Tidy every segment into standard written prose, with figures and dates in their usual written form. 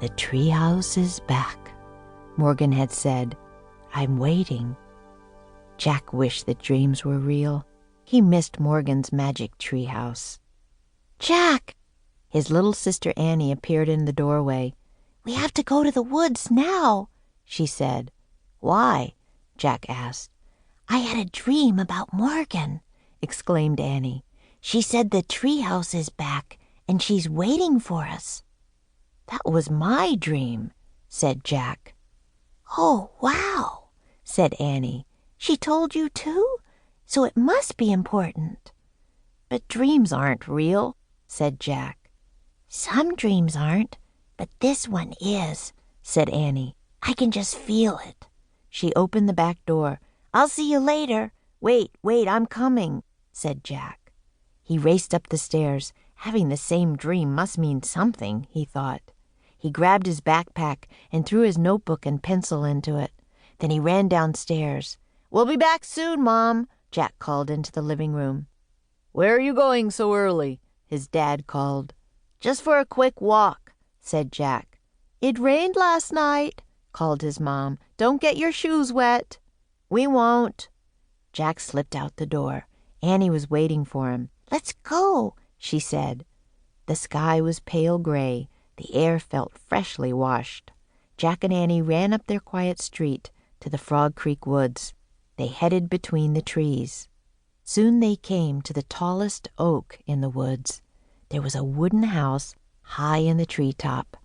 "The treehouse is back," Morgan had said. "I'm waiting." Jack wished that dreams were real. He missed Morgan's magic treehouse. "Jack!" His little sister Annie appeared in the doorway. "We have to go to the woods now," she said. "Why?" Jack asked. "I had a dream about Morgan," exclaimed Annie. "She said the treehouse is back, and she's waiting for us." "That was my dream," said Jack. "Oh, wow," said Annie. "She told you too? So it must be important." "But dreams aren't real," said Jack. "Some dreams aren't, but this one is," said Annie. "I can just feel it." She opened the back door. "I'll see you later." Wait, I'm coming," said Jack. He raced up the stairs. Having the same dream must mean something, he thought. He grabbed his backpack and threw his notebook and pencil into it. Then he ran downstairs. "We'll be back soon, Mom," Jack called into the living room. "Where are you going so early?" his dad called. "Just for a quick walk," said Jack. "It rained last night," called his mom. "Don't get your shoes wet." "We won't." Jack slipped out the door. Annie was waiting for him. "Let's go," she said. The sky was pale gray. The air felt freshly washed. Jack and Annie ran up their quiet street to the Frog Creek woods. They headed between the trees. Soon they came to the tallest oak in the woods. There was a wooden house high in the treetop.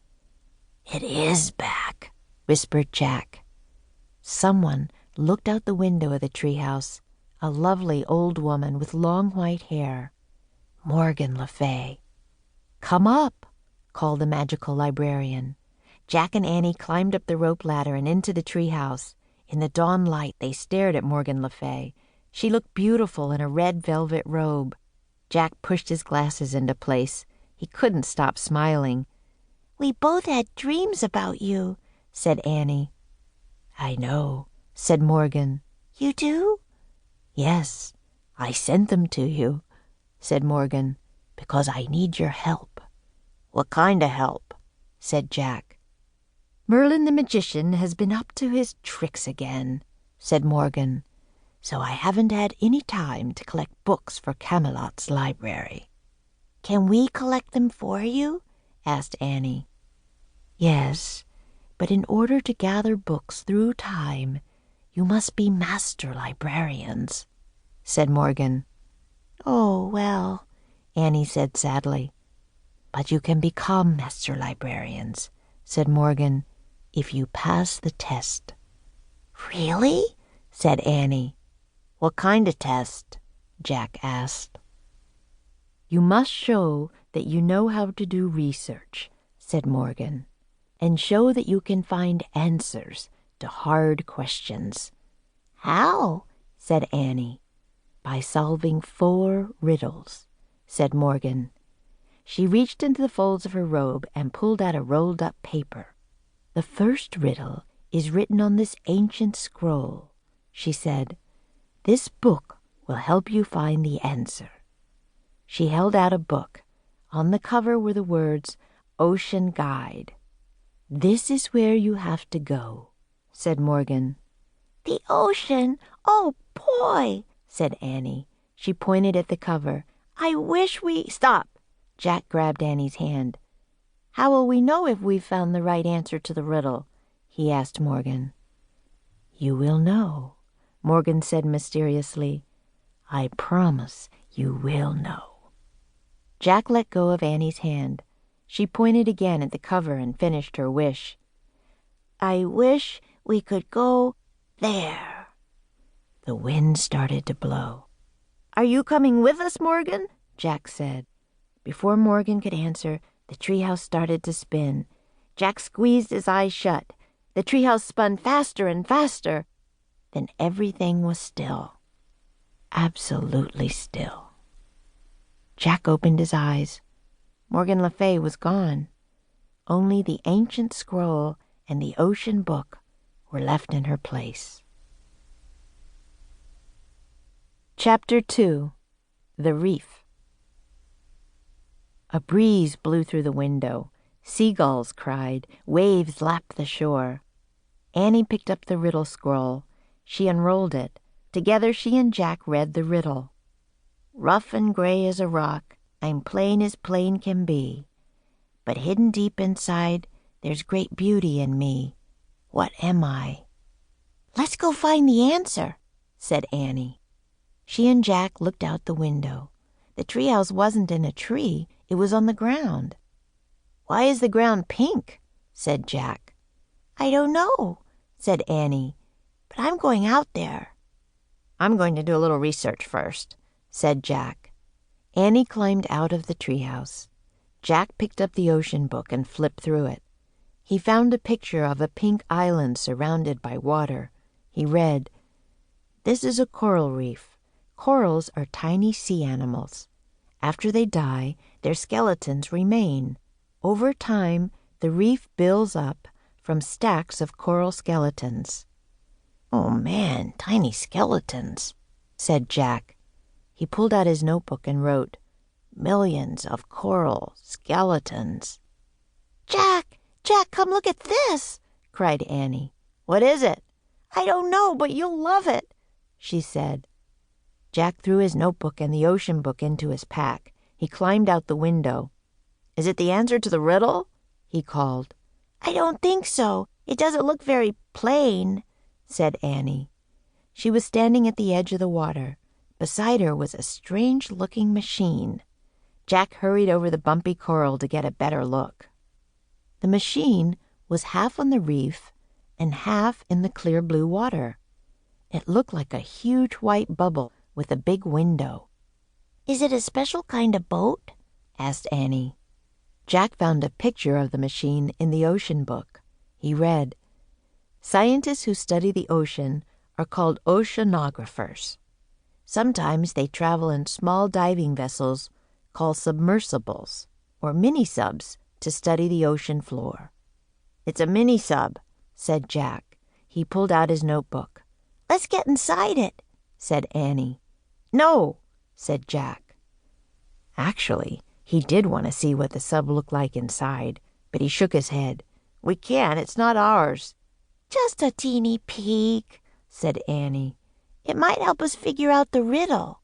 "It is back," whispered Jack. Someone looked out the window of the treehouse, a lovely old woman with long white hair. Morgan Le Fay. "Come up," called the magical librarian. Jack and Annie climbed up the rope ladder and into the treehouse. In the dawn light, they stared at Morgan Le Fay. She looked beautiful in a red velvet robe. Jack pushed his glasses into place. He couldn't stop smiling. "We both had dreams about you," said Annie. "I know," said Morgan. "You do?" "Yes, I sent them to you," said Morgan, "because I need your help." "What kind of help?" said Jack. "Merlin the magician has been up to his tricks again," said Morgan, "so I haven't had any time to collect books for Camelot's library." "Can we collect them for you?" asked Annie. "Yes, but in order to gather books through time, you must be master librarians," said Morgan. "Oh, well," Annie said sadly. "But you can become master librarians," said Morgan, "if you pass the test." "Really?" said Annie. "What kind of test?" Jack asked. "You must show that you know how to do research," said Morgan, "and show that you can find answers to hard questions." "How?" said Annie. "By solving 4 riddles," said Morgan. She reached into the folds of her robe and pulled out a rolled-up paper. "The first riddle is written on this ancient scroll," she said. "This book will help you find the answer." She held out a book. On the cover were the words, "Ocean Guide." "This is where you have to go," said Morgan. "The ocean? Oh, boy!" said Annie. She pointed at the cover. "I wish we—" "Stop!" Jack grabbed Annie's hand. "How will we know if we've found the right answer to the riddle?" he asked Morgan. "You will know," Morgan said mysteriously. "I promise you will know." Jack let go of Annie's hand. She pointed again at the cover and finished her wish. "I wish we could go there." The wind started to blow. "Are you coming with us, Morgan?" Jack said. Before Morgan could answer, the treehouse started to spin. Jack squeezed his eyes shut. The treehouse spun faster and faster. Then everything was still. Absolutely still. Jack opened his eyes. Morgan Le Fay was gone. Only the ancient scroll and the ocean book were left in her place. Chapter 2. The Reef. A breeze blew through the window. Seagulls cried, waves lapped the shore. Annie picked up the riddle scroll. She unrolled it. Together she and Jack read the riddle. Rough and gray as a rock, I'm plain as plain can be. But hidden deep inside, there's great beauty in me. What am I? Let's go find the answer, said Annie. She and Jack looked out the window. The treehouse wasn't in a tree, it was on the ground. Why is the ground pink? Said Jack. I don't know, said Annie, but I'm going out there. I'm going to do a little research first, said Jack. Annie climbed out of the treehouse. Jack picked up the ocean book and flipped through it. He found a picture of a pink island surrounded by water. He read, This is a coral reef. Corals are tiny sea animals. After they die, their skeletons remain. Over time, the reef builds up from stacks of coral skeletons. Oh man, tiny skeletons, said Jack. He pulled out his notebook and wrote, Millions of coral skeletons. Jack, come look at this, cried Annie. What is it? I don't know, but you'll love it, she said. Jack threw his notebook and the ocean book into his pack. He climbed out the window. Is it the answer to the riddle? He called. I don't think so. It doesn't look very plain, said Annie. She was standing at the edge of the water. Beside her was a strange-looking machine. Jack hurried over the bumpy coral to get a better look. The machine was half on the reef and half in the clear blue water. It looked like a huge white bubble with a big window. Is it a special kind of boat? Asked Annie. Jack found a picture of the machine in the ocean book. He read, Scientists who study the ocean are called oceanographers. Sometimes they travel in small diving vessels called submersibles, or mini-subs, to study the ocean floor. It's a mini-sub, said Jack. He pulled out his notebook. Let's get inside it, said Annie. No, said Jack. Actually, he did want to see what the sub looked like inside, but he shook his head. We can't, it's not ours. Just a teeny peek, said Annie. It might help us figure out the riddle.